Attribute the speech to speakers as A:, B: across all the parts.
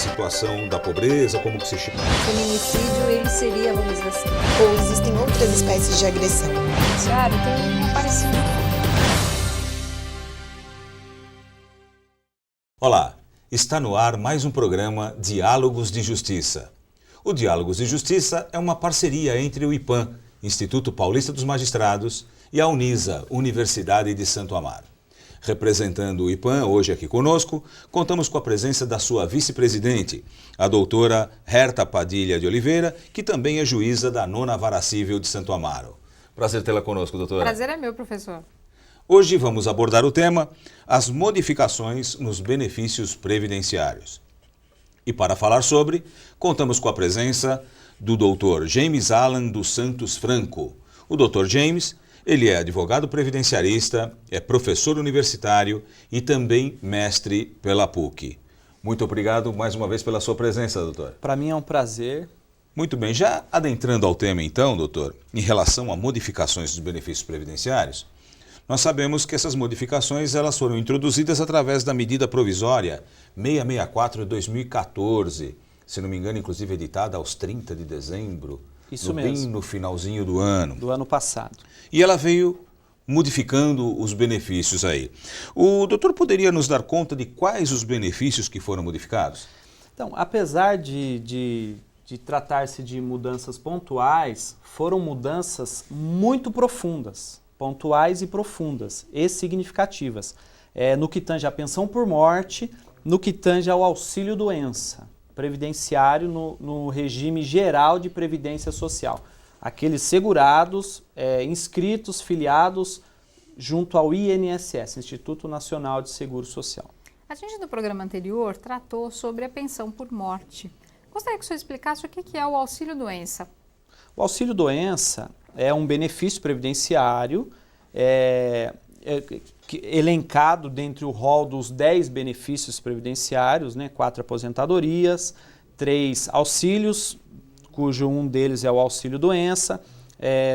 A: situação da pobreza, como que se chama?
B: Feminicídio, ele seria, vamos dizer assim, ou existem outras espécies de agressão?
C: Judiciário tem aparecido.
A: Olá, está no ar mais um programa Diálogos de Justiça. O Diálogos de Justiça é uma parceria entre o IPAM, Instituto Paulista dos Magistrados, e a Unisa, Universidade de Santo Amaro. Representando o IPAM, hoje aqui conosco, contamos com a presença da sua vice-presidente, a doutora Herta Padilha de Oliveira, que também é juíza da 9ª Vara Civil de Santo Amaro. Prazer tê-la conosco, doutora.
C: Prazer é meu, professor.
A: Hoje vamos abordar o tema as modificações nos benefícios previdenciários. E para falar sobre, contamos com a presença do Dr. James Alan dos Santos Franco. O Dr. James, ele é advogado previdenciarista, é professor universitário e também mestre pela PUC. Muito obrigado mais uma vez pela sua presença, doutor.
D: Para mim é um prazer.
A: Muito bem, já adentrando ao tema então, doutor, em relação a modificações dos benefícios previdenciários, nós sabemos que essas modificações elas foram introduzidas através da medida provisória 664 de 2014, se não me engano, inclusive editada aos 30 de dezembro,
D: Isso mesmo.
A: Bem no finalzinho do ano.
D: Do ano passado.
A: E ela veio modificando os benefícios aí. O doutor poderia nos dar conta de quais os benefícios que foram modificados?
D: Então, apesar de tratar-se de mudanças pontuais, foram mudanças muito profundas. Pontuais e profundas e significativas, no que tange à pensão por morte, no que tange ao auxílio-doença previdenciário no regime geral de previdência social. Aqueles segurados, inscritos, filiados junto ao INSS, Instituto Nacional de Seguro Social.
C: A gente no programa anterior tratou sobre a pensão por morte. Gostaria que o senhor explicasse o que é o auxílio-doença.
D: O auxílio-doença é um benefício previdenciário elencado dentre o rol dos 10 benefícios previdenciários, 4 aposentadorias, 3 auxílios, cujo um deles é o auxílio-doença,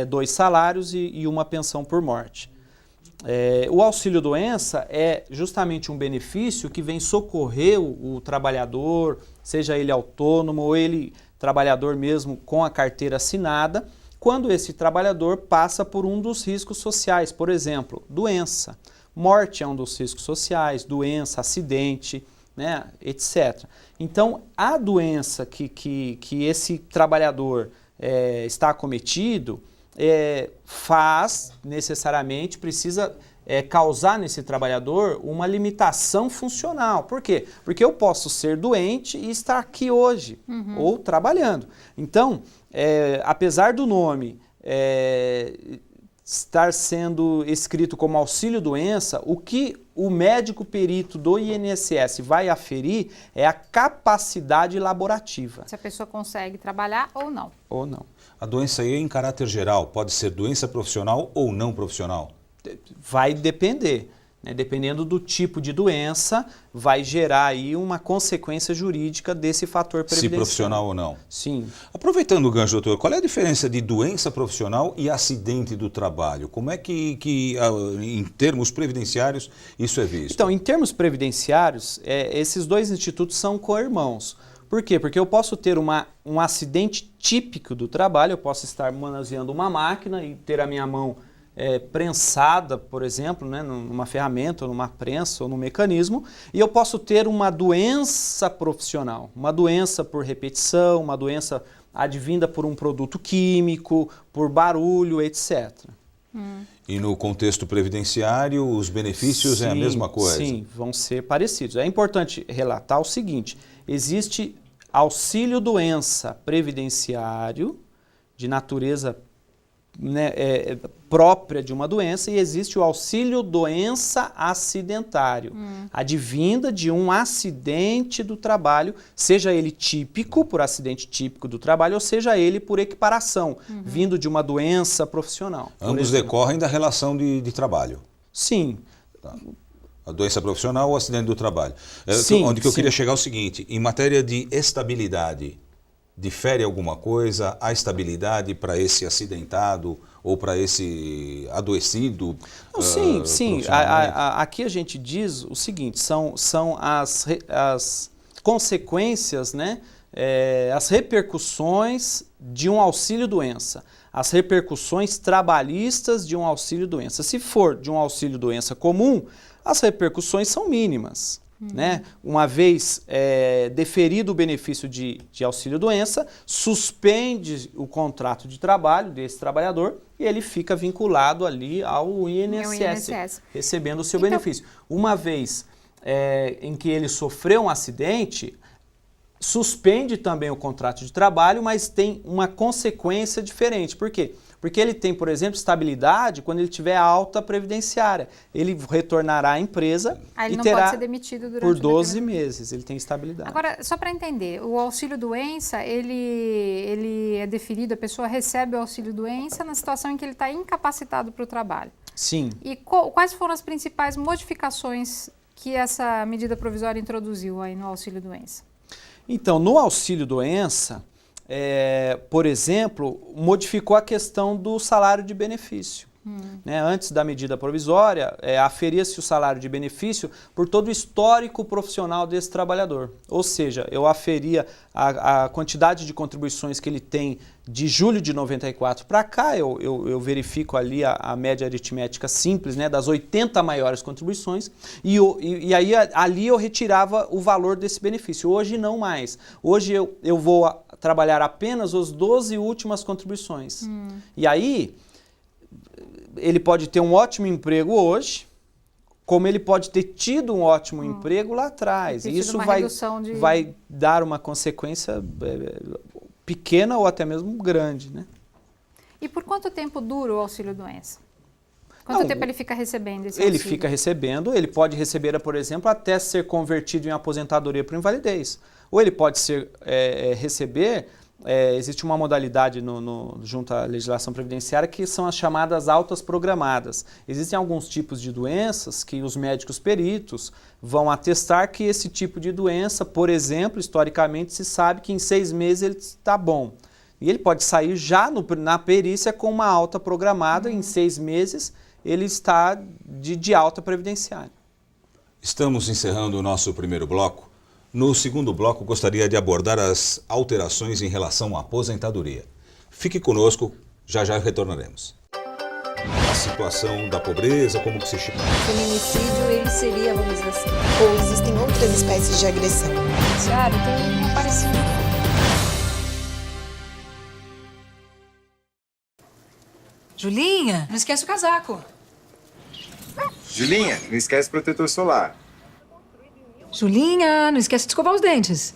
D: 2 salários e uma pensão por morte. O auxílio-doença é justamente um benefício que vem socorrer o trabalhador, seja ele autônomo ou ele trabalhador mesmo com a carteira assinada, quando esse trabalhador passa por um dos riscos sociais, por exemplo, doença. Morte é um dos riscos sociais, doença, acidente, etc. Então, a doença que esse trabalhador está acometido precisa causar nesse trabalhador uma limitação funcional. Por quê? Porque eu posso ser doente e estar aqui hoje, ou trabalhando. Então, apesar do nome estar sendo escrito como auxílio-doença, o que o médico perito do INSS vai aferir é a capacidade laborativa.
C: Se a pessoa consegue trabalhar ou não.
D: Ou não.
A: A doença aí é em caráter geral, pode ser doença profissional ou não profissional?
D: Vai depender. Dependendo do tipo de doença, vai gerar aí uma consequência jurídica desse fator previdenciário.
A: Se profissional ou não.
D: Sim.
A: Aproveitando o gancho, doutor, qual é a diferença de doença profissional e acidente do trabalho? Como é que em termos previdenciários, isso é visto?
D: Então, em termos previdenciários, esses dois institutos são co-irmãos. Por quê? Porque eu posso ter um acidente típico do trabalho, eu posso estar manuseando uma máquina e ter a minha mão prensada, por exemplo, numa ferramenta, ou numa prensa, ou num mecanismo, e eu posso ter uma doença profissional, uma doença por repetição, uma doença advinda por um produto químico, por barulho, etc.
A: E no contexto previdenciário, os benefícios é a mesma coisa?
D: Sim, vão ser parecidos. É importante relatar o seguinte, existe auxílio-doença previdenciário de natureza própria de uma doença e existe o auxílio-doença acidentário, advinda de um acidente do trabalho, seja ele típico, por acidente típico do trabalho, ou seja ele por equiparação, vindo de uma doença profissional.
A: Ambos decorrem da relação de trabalho?
D: Sim.
A: Tá. A doença profissional ou o acidente do trabalho?
D: Sim,
A: onde que eu queria chegar é o seguinte, em matéria de estabilidade, difere alguma coisa a estabilidade para esse acidentado ou para esse adoecido?
D: Não, sim. Aqui a gente diz o seguinte, são as consequências, né, as repercussões de um auxílio-doença, as repercussões trabalhistas de um auxílio-doença. Se for de um auxílio-doença comum, as repercussões são mínimas. Né? Uma vez deferido o benefício de auxílio-doença, suspende o contrato de trabalho desse trabalhador e ele fica vinculado ali ao INSS, recebendo o seu benefício. Uma vez em que ele sofreu um acidente, suspende também o contrato de trabalho, mas tem uma consequência diferente. Por quê? Porque ele tem, por exemplo, estabilidade quando ele tiver alta previdenciária. Ele retornará à empresa
C: ele
D: e
C: não
D: terá
C: pode ser demitido durante
D: por 12 meses. Ele tem estabilidade.
C: Agora, só para entender, o auxílio-doença, ele é deferido, a pessoa recebe o auxílio-doença na situação em que ele está incapacitado para o trabalho.
D: Sim.
C: E quais foram as principais modificações que essa medida provisória introduziu aí no auxílio-doença?
D: Então, no auxílio-doença, por exemplo, modificou a questão do salário de benefício. Né? Antes da medida provisória, aferia-se o salário de benefício por todo o histórico profissional desse trabalhador. Ou seja, eu aferia a quantidade de contribuições que ele tem de julho de 94 para cá, eu verifico ali a média aritmética simples, né, das 80 maiores contribuições, e aí ali eu retirava o valor desse benefício. Hoje não mais. Hoje eu vou trabalhar apenas as 12 últimas contribuições. E aí ele pode ter um ótimo emprego hoje, como ele pode ter tido um ótimo emprego lá atrás. E isso vai dar uma consequência pequena ou até mesmo grande, né?
C: E por quanto tempo dura o auxílio-doença? Quanto tempo ele fica recebendo esse auxílio?
D: Ele fica recebendo, ele pode receber, por exemplo, até ser convertido em aposentadoria por invalidez. Ou ele pode receber... existe uma modalidade junto à legislação previdenciária que são as chamadas altas programadas. Existem alguns tipos de doenças que os médicos peritos vão atestar que esse tipo de doença, por exemplo, historicamente se sabe que em 6 meses ele está bom. E ele pode sair já na perícia com uma alta programada, em 6 meses ele está de alta previdenciária.
A: Estamos encerrando o nosso primeiro bloco. No segundo bloco, gostaria de abordar as alterações em relação à aposentadoria. Fique conosco, já já retornaremos. A situação da pobreza, como que se chama?
B: O feminicídio, ele seria, vamos dizer assim, ou existem outras espécies de agressão?
C: Judiciário tem aparecido.
E: Julinha, não esquece o casaco.
F: Julinha, não esquece o protetor solar.
E: Julinha, não esquece de escovar os dentes.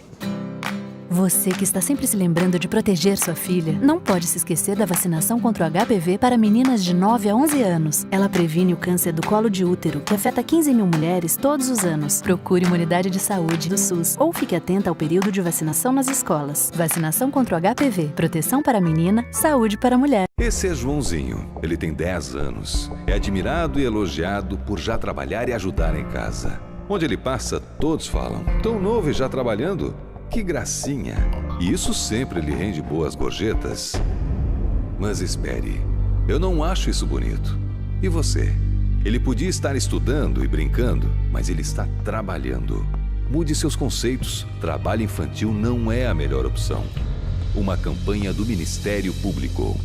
G: Você que está sempre se lembrando de proteger sua filha, não pode se esquecer da vacinação contra o HPV para meninas de 9 a 11 anos. Ela previne o câncer do colo de útero, que afeta 15 mil mulheres todos os anos. Procure uma unidade de saúde do SUS ou fique atenta ao período de vacinação nas escolas. Vacinação contra o HPV, proteção para a menina, saúde para a mulher.
H: Esse é Joãozinho. Ele tem 10 anos. É admirado e elogiado por já trabalhar e ajudar em casa. Onde ele passa, todos falam, tão novo e já trabalhando? Que gracinha! E isso sempre lhe rende boas gorjetas. Mas espere, eu não acho isso bonito. E você? Ele podia estar estudando e brincando, mas ele está trabalhando. Mude seus conceitos. Trabalho infantil não é a melhor opção. Uma campanha do Ministério Público.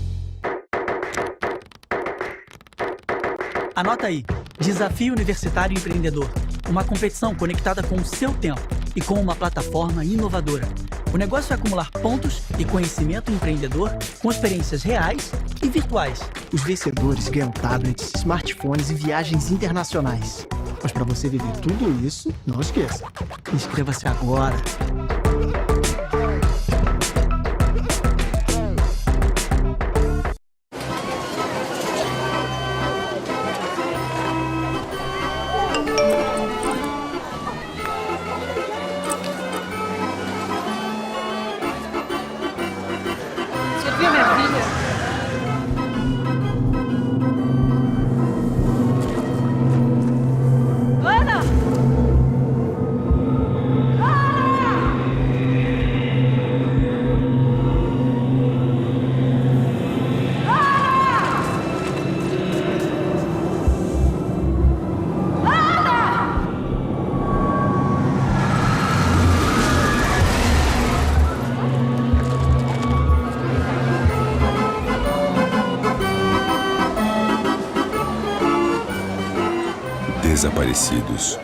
I: Anota aí, Desafio Universitário Empreendedor. Uma competição conectada com o seu tempo e com uma plataforma inovadora. O negócio é acumular pontos e conhecimento empreendedor com experiências reais e virtuais.
J: Os vencedores ganham tablets, smartphones e viagens internacionais. Mas para você viver tudo isso, não esqueça. Inscreva-se agora.
H: desaparecidos.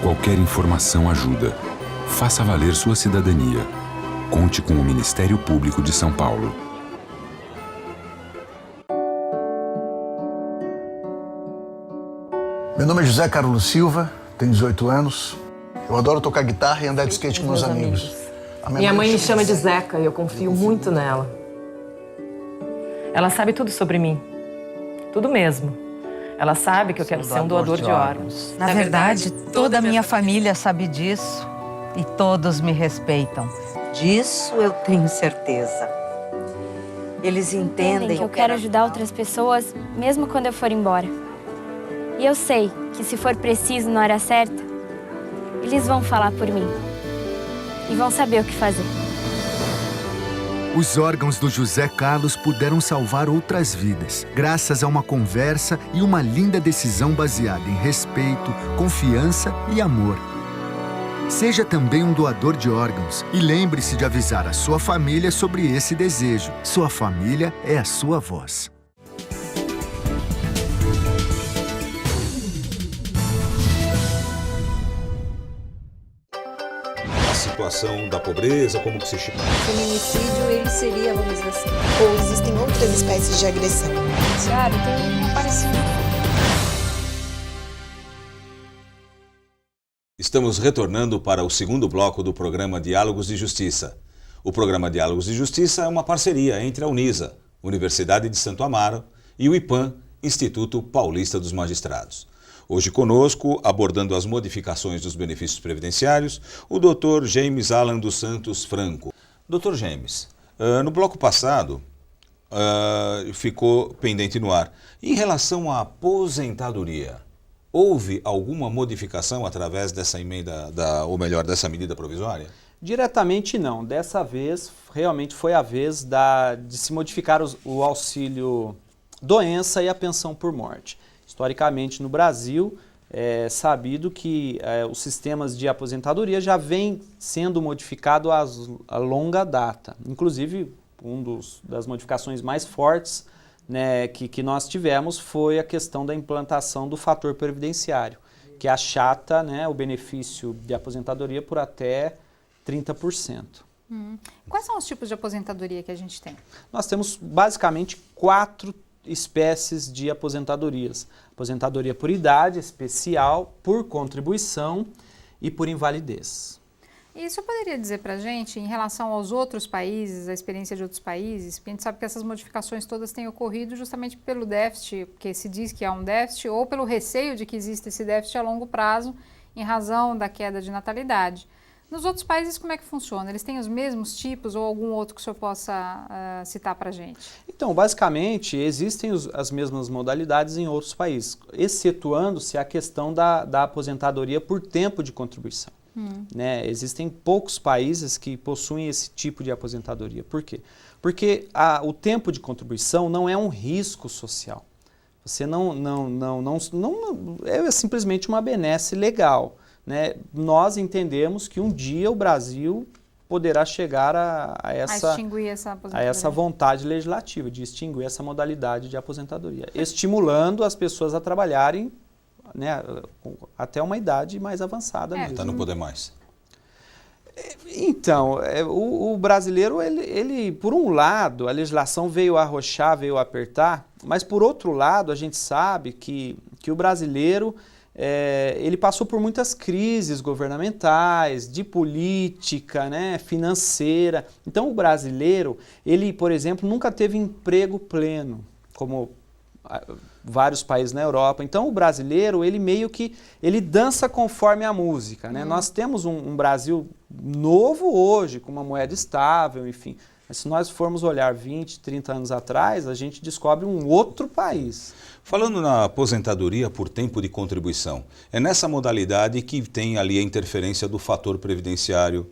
H: Qualquer informação ajuda. Faça valer sua cidadania. Conte com o Ministério Público de São Paulo.
K: Meu nome é José Carlos Silva, tenho 18 anos. Eu adoro tocar guitarra e andar de skate com meus amigos.
L: Minha mãe me chama de Zeca e eu confio muito nela. Ela sabe tudo sobre mim. Tudo mesmo. Ela sabe que eu quero ser um doador de órgãos.
M: Na verdade, toda a minha família sabe disso e todos me respeitam.
N: Disso eu tenho certeza. Eles entendem
O: que eu quero ajudar outras pessoas, mesmo quando eu for embora. E eu sei que se for preciso na hora certa, eles vão falar por mim. E vão saber o que fazer.
P: Os órgãos do José Carlos puderam salvar outras vidas, graças a uma conversa e uma linda decisão baseada em respeito, confiança e amor. Seja também um doador de órgãos e lembre-se de avisar a sua família sobre esse desejo. Sua família é a sua voz.
A: Situação da pobreza, como que se chama?
B: O feminicídio, ele seria, vamos dizer assim, ou existem outras espécies de agressão?
C: Claro, tem um parecido.
A: Estamos retornando para o segundo bloco do programa Diálogos de Justiça. O programa Diálogos de Justiça é uma parceria entre a Unisa, Universidade de Santo Amaro, e o IPAM, Instituto Paulista dos Magistrados. Hoje conosco, abordando as modificações dos benefícios previdenciários, o Dr. James Alan dos Santos Franco. Dr. James, no bloco passado, ficou pendente no ar. Em relação à aposentadoria, houve alguma modificação através dessa emenda, dessa medida provisória?
D: Diretamente não. Dessa vez, realmente foi a vez de se modificar o auxílio doença e a pensão por morte. Historicamente, no Brasil, é sabido que os sistemas de aposentadoria já vêm sendo modificados a longa data. Inclusive, das modificações mais fortes, né, que nós tivemos foi a questão da implantação do fator previdenciário, que achata, né, o benefício de aposentadoria por até 30%.
C: Quais são os tipos de aposentadoria que a gente tem?
D: Nós temos basicamente 4 espécies de aposentadorias. Aposentadoria por idade especial, por contribuição e por invalidez.
C: E isso poderia dizer para a gente, em relação aos outros países, a experiência de outros países, porque a gente sabe que essas modificações todas têm ocorrido justamente pelo déficit, porque se diz que há um déficit, ou pelo receio de que exista esse déficit a longo prazo, em razão da queda de natalidade. Nos outros países, como é que funciona? Eles têm os mesmos tipos ou algum outro que o senhor possa citar para a gente?
D: Então, basicamente, existem as mesmas modalidades em outros países, excetuando-se a questão da aposentadoria por tempo de contribuição. Né? Existem poucos países que possuem esse tipo de aposentadoria. Por quê? Porque o tempo de contribuição não é um risco social. Você é simplesmente uma benesse legal. Né? Nós entendemos que um dia o Brasil poderá chegar a essa vontade legislativa de extinguir essa modalidade de aposentadoria, estimulando as pessoas a trabalharem, né, até uma idade mais avançada mesmo.
A: Até não poder mais.
D: Então, o brasileiro, ele, por um lado, a legislação veio arrochar, veio apertar, mas por outro lado, a gente sabe que o brasileiro ele passou por muitas crises governamentais, de política, né, financeira. Então, o brasileiro, ele, por exemplo, nunca teve emprego pleno, como vários países na Europa. Então, o brasileiro, ele meio que dança conforme a música. Né? Nós temos um Brasil novo hoje, com uma moeda estável, enfim. Mas se nós formos olhar 20, 30 anos atrás, a gente descobre um outro país.
A: Falando na aposentadoria por tempo de contribuição, é nessa modalidade que tem ali a interferência do fator previdenciário,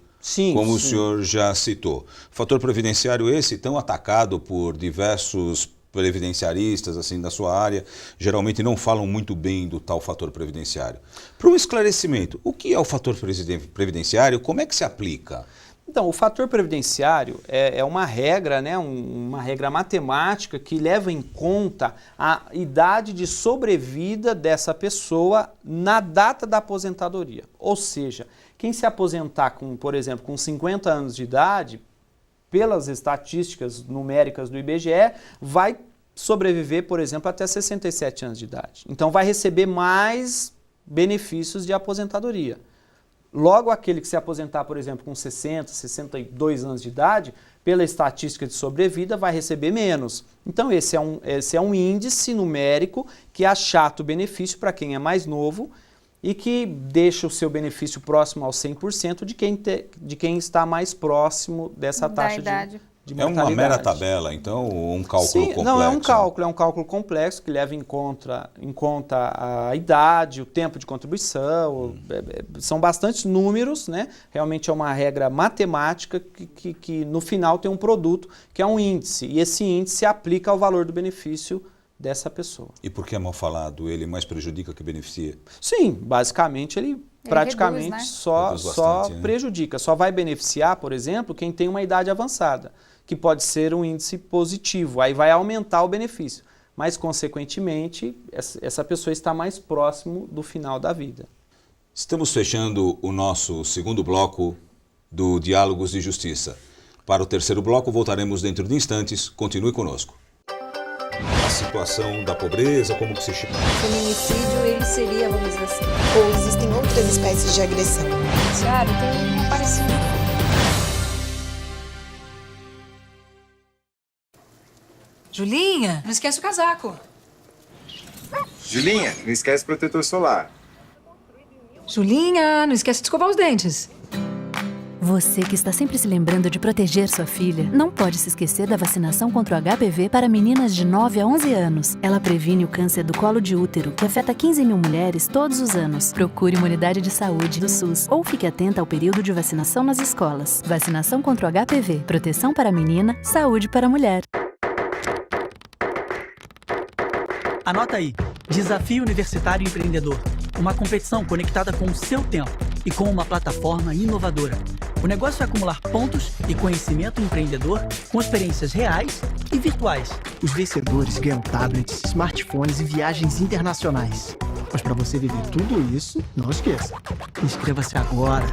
A: como o senhor já citou. Fator previdenciário esse tão atacado por diversos previdenciaristas assim da sua área, geralmente não falam muito bem do tal fator previdenciário. Para um esclarecimento, o que é o fator previdenciário? Como é que se aplica?
D: Então, o fator previdenciário é uma regra, né, uma regra matemática que leva em conta a idade de sobrevida dessa pessoa na data da aposentadoria. Ou seja, quem se aposentar, por exemplo, com 50 anos de idade, pelas estatísticas numéricas do IBGE, vai sobreviver, por exemplo, até 67 anos de idade. Então, vai receber mais benefícios de aposentadoria. Logo, aquele que se aposentar, por exemplo, com 60, 62 anos de idade, pela estatística de sobrevida, vai receber menos. Então, esse é um índice numérico que achata o benefício para quem é mais novo e que deixa o seu benefício próximo aos 100% de quem está mais próximo dessa taxa de mortalidade.
A: É uma mera tabela, então, ou um cálculo complexo?
D: Não, é um cálculo complexo que leva em conta a idade, o tempo de contribuição, são bastantes números, né? Realmente é uma regra matemática que no final tem um produto que é um índice, e esse índice aplica ao valor do benefício dessa pessoa.
A: E por que é mal falado? Ele mais prejudica que beneficia?
D: Sim, basicamente ele praticamente
C: reduz, né?
D: só prejudica. Só vai beneficiar, por exemplo, quem tem uma idade avançada, que pode ser um índice positivo, aí vai aumentar o benefício, mas consequentemente essa pessoa está mais próximo do final da vida.
A: Estamos fechando o nosso segundo bloco do Diálogos de Justiça. Para o terceiro bloco voltaremos dentro de instantes, continue conosco. A situação da pobreza, como que se chama?
B: O feminicídio, ele seria, vamos dizer assim, ou existem outras espécies de agressão?
C: Judiciário tem aparecido.
E: Julinha, não esquece o casaco.
F: Julinha, não esquece o protetor solar.
E: Julinha, não esquece de escovar os dentes.
G: Você que está sempre se lembrando de proteger sua filha, não pode se esquecer da vacinação contra o HPV para meninas de 9 a 11 anos. Ela previne o câncer do colo de útero, que afeta 15 mil mulheres todos os anos. Procure uma unidade de saúde do SUS ou fique atenta ao período de vacinação nas escolas. Vacinação contra o HPV, proteção para a menina, saúde para a mulher.
I: Anota aí, Desafio Universitário Empreendedor. Uma competição conectada com o seu tempo e com uma plataforma inovadora. O negócio é acumular pontos e conhecimento empreendedor com experiências reais e virtuais.
J: Os vencedores ganham tablets, smartphones e viagens internacionais. Mas para você viver tudo isso, não esqueça. Inscreva-se agora.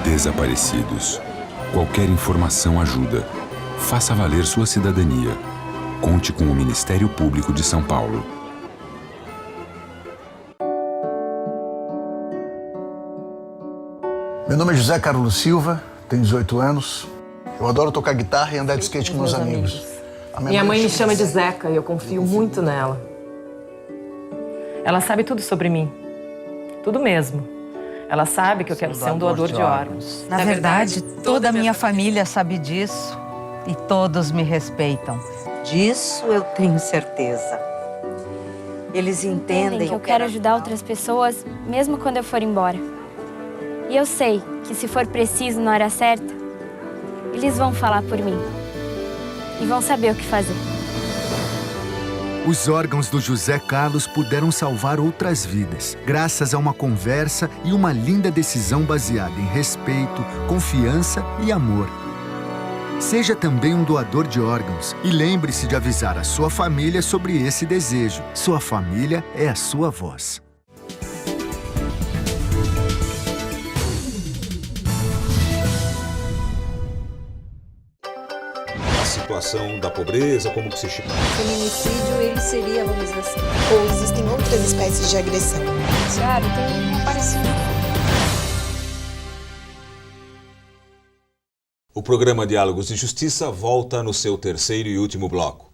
Q: Desaparecidos. Qualquer informação ajuda. Faça valer sua cidadania. Conte com o Ministério Público de São Paulo.
K: Meu nome é José Carlos Silva, tenho 18 anos. Eu adoro tocar guitarra e andar de skate com meus amigos.
L: Minha mãe me chama de Zeca e eu confio muito nela. Ela sabe tudo sobre mim. Tudo mesmo. Ela sabe que eu quero ser um doador de órgãos.
M: Na verdade, toda a minha família sabe disso e todos me respeitam.
N: Disso eu tenho certeza. Eles entendem
O: que eu quero ajudar outras pessoas, mesmo quando eu for embora. E eu sei que se for preciso na hora certa, eles vão falar por mim. E vão saber o que fazer.
P: Os órgãos do José Carlos puderam salvar outras vidas, graças a uma conversa e uma linda decisão baseada em respeito, confiança e amor. Seja também um doador de órgãos e lembre-se de avisar a sua família sobre esse desejo. Sua família é a sua voz.
A: A situação da pobreza, como que se chama?
B: Feminicídio, ele seria, vamos dizer assim, ou existem outras espécies de agressão?
C: Claro, tem um parecido.
A: O programa Diálogos de Justiça volta no seu terceiro e último bloco.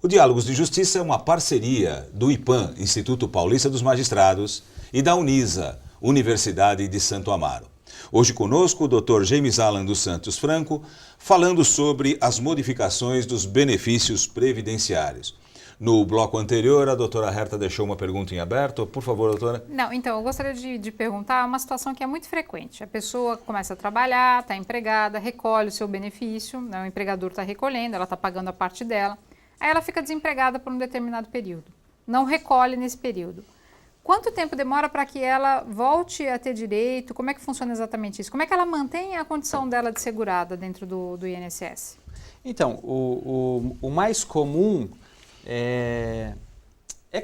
A: O Diálogos de Justiça é uma parceria do IPAM, Instituto Paulista dos Magistrados, e da Unisa, Universidade de Santo Amaro. Hoje conosco o Dr. James Alan dos Santos Franco, falando sobre as modificações dos benefícios previdenciários. No bloco anterior, a doutora Herta deixou uma pergunta em aberto. Por favor, doutora.
C: Não, então, eu gostaria de perguntar uma situação que é muito frequente. A pessoa começa a trabalhar, está empregada, recolhe o seu benefício, né, o empregador está recolhendo, ela está pagando a parte dela. Aí ela fica desempregada por um determinado período. Não recolhe nesse período. Quanto tempo demora para que ela volte a ter direito? Como é que funciona exatamente isso? Como é que ela mantém a condição dela de segurada dentro do INSS?
D: Então, o mais comum é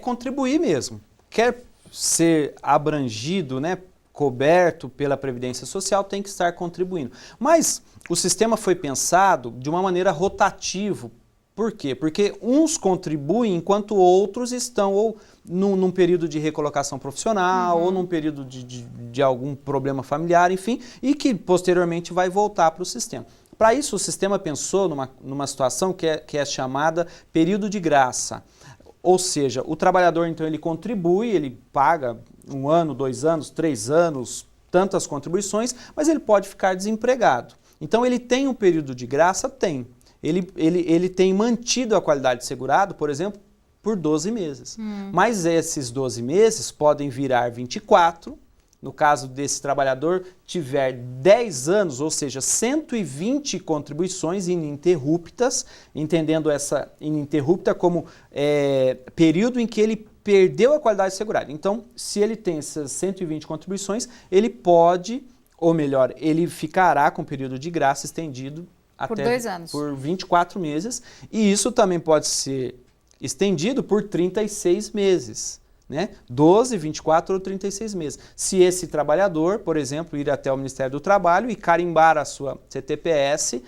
D: contribuir mesmo. Quer ser abrangido, né, coberto pela Previdência Social, tem que estar contribuindo. Mas o sistema foi pensado de uma maneira rotativa. Por quê? Porque uns contribuem enquanto outros estão ou num período de recolocação profissional ou num período de algum problema familiar, enfim, e que posteriormente vai voltar para o sistema. Para isso, o sistema pensou numa situação que é chamada período de graça. Ou seja, o trabalhador, então, ele contribui, ele paga 1 ano, 2 anos, 3 anos, tantas contribuições, mas ele pode ficar desempregado. Então, ele tem um período de graça? Tem. Ele tem mantido a qualidade de segurado, por exemplo, por 12 meses. Mas esses 12 meses podem virar 24. No caso desse trabalhador, tiver 10 anos, ou seja, 120 contribuições ininterruptas, entendendo essa ininterrupta como período em que ele perdeu a qualidade segurada. Então, se ele tem essas 120 contribuições, ele pode, ou melhor, ele ficará com o período de graça estendido
C: por
D: até
C: 2 anos.
D: Por 24 meses, e isso também pode ser estendido por 36 meses. Né? 12, 24 ou 36 meses. Se esse trabalhador, por exemplo, ir até o Ministério do Trabalho e carimbar a sua CTPS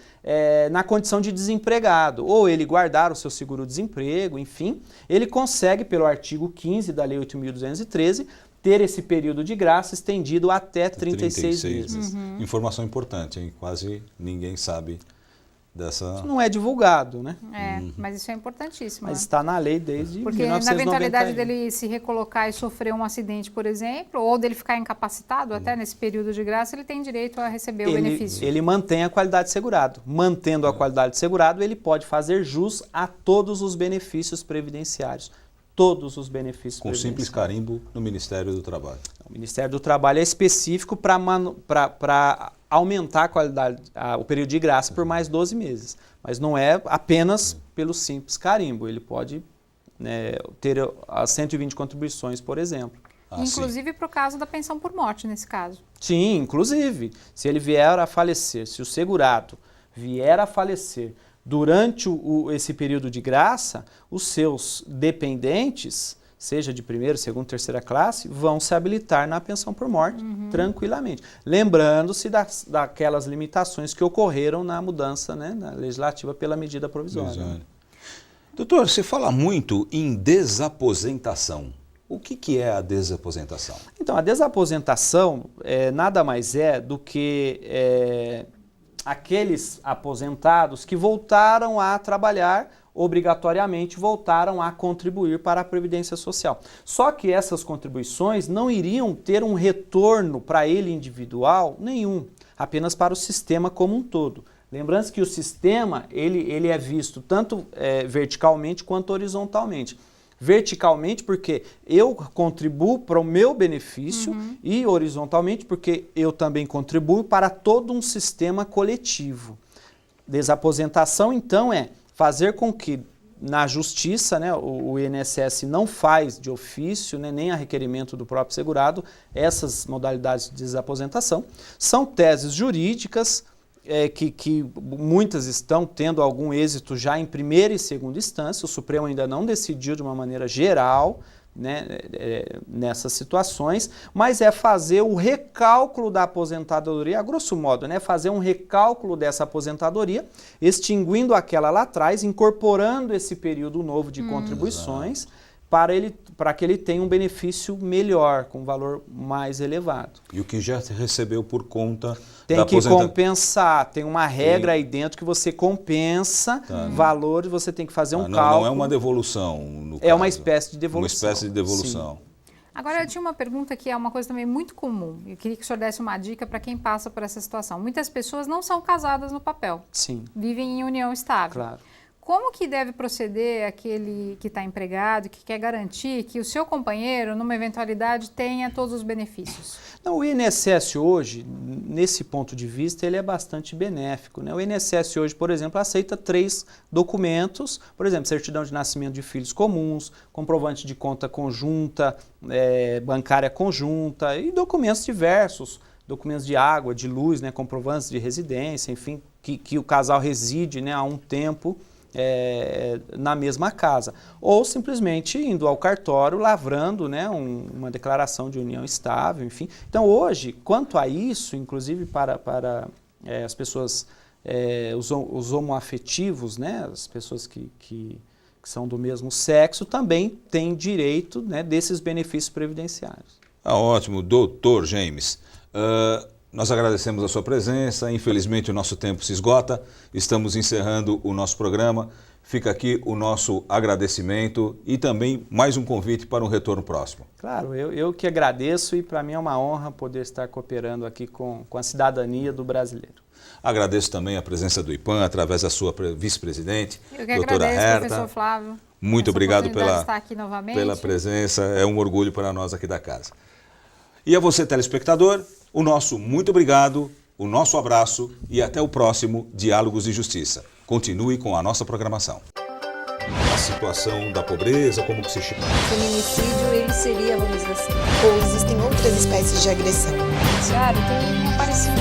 D: na condição de desempregado, ou ele guardar o seu seguro-desemprego, enfim, ele consegue, pelo artigo 15 da Lei 8.213, ter esse período de graça estendido até 36 meses.
A: Informação importante, hein? Quase ninguém sabe dessa...
D: Isso não é divulgado, né?
C: Mas isso é importantíssimo.
D: Mas está na lei desde 1991.
C: Porque na eventualidade dele se recolocar e sofrer um acidente, por exemplo, ou dele ficar incapacitado até nesse período de graça, ele tem direito a receber o benefício.
D: Ele mantém a qualidade de segurado. Mantendo a qualidade de segurado, ele pode fazer jus a todos os benefícios previdenciários. Todos os benefícios
A: com simples carimbo no Ministério do Trabalho.
D: O Ministério do Trabalho é específico para aumentar a qualidade, o período de graça por mais 12 meses. Mas não é apenas pelo simples carimbo. Ele pode ter as 120 contribuições, por exemplo.
C: Inclusive para o caso da pensão por morte, nesse caso.
D: Sim, inclusive. Se ele vier a falecer, se o segurado vier a falecer durante esse período de graça, os seus dependentes, seja de primeira, segunda, terceira classe, vão se habilitar na pensão por morte tranquilamente. Lembrando-se daquelas limitações que ocorreram na mudança, né, na legislativa pela medida provisória.
A: Doutor, você fala muito em desaposentação. O que é a desaposentação?
D: Então, a desaposentação nada mais é do que aqueles aposentados que voltaram a trabalhar, obrigatoriamente voltaram a contribuir para a Previdência Social. Só que essas contribuições não iriam ter um retorno para ele individual nenhum, apenas para o sistema como um todo. Lembrando que o sistema ele é visto tanto verticalmente quanto horizontalmente. Verticalmente porque eu contribuo para o meu benefício e horizontalmente porque eu também contribuo para todo um sistema coletivo. Desaposentação, então, é fazer com que na justiça, né, o INSS não faz de ofício, né, nem a requerimento do próprio segurado, essas modalidades de desaposentação. São teses jurídicas que muitas estão tendo algum êxito já em primeira e segunda instância. O Supremo ainda não decidiu de uma maneira geral, né, nessas situações, mas é fazer o recálculo da aposentadoria, a grosso modo, né, fazer um recálculo dessa aposentadoria, extinguindo aquela lá atrás, incorporando esse período novo de contribuições, para que ele tenha um benefício melhor, com um valor mais elevado.
A: E o que já recebeu por conta
D: tem que compensar, tem uma regra aí dentro que você compensa valores, você tem que fazer um cálculo.
A: Não é uma devolução, no caso.
D: É uma espécie de devolução.
A: Uma espécie de devolução.
D: Sim.
C: Agora, eu tinha uma pergunta que é uma coisa também muito comum. Eu queria que o senhor desse uma dica para quem passa por essa situação. Muitas pessoas não são casadas no papel.
D: Sim.
C: Vivem em união estável.
D: Claro.
C: Como que deve proceder aquele que está empregado, que quer garantir que o seu companheiro, numa eventualidade, tenha todos os benefícios?
D: Não, o INSS hoje, nesse ponto de vista, ele é bastante benéfico, né? O INSS hoje, por exemplo, aceita 3 documentos, por exemplo, certidão de nascimento de filhos comuns, comprovante de conta conjunta, bancária conjunta e documentos diversos, documentos de água, de luz, né? Comprovantes de residência, enfim, que o casal reside, né, há um tempo na mesma casa, ou simplesmente indo ao cartório, lavrando, né, uma declaração de união estável, enfim. Então hoje, quanto a isso, inclusive para as pessoas, os homoafetivos, né, as pessoas que são do mesmo sexo, também têm direito, né, desses benefícios previdenciários.
A: Ótimo, doutor James. Nós agradecemos a sua presença, infelizmente o nosso tempo se esgota, estamos encerrando o nosso programa, fica aqui o nosso agradecimento e também mais um convite para um retorno próximo.
D: Claro, eu que agradeço e para mim é uma honra poder estar cooperando aqui com a cidadania do brasileiro.
A: Agradeço também a presença do IPAM através da sua vice-presidente, doutora
C: agradeço,
A: Herta.
C: professor Flávio.
A: Muito obrigado
C: pela
A: presença, é um orgulho para nós aqui da casa. E a você, telespectador, o nosso muito obrigado, o nosso abraço e até o próximo Diálogos de Justiça. Continue com a nossa programação. A situação da pobreza, como que se chama?
B: O feminicídio, ele seria, vamos dizer assim, ou existem outras espécies de agressão?
C: Diário tem aparecido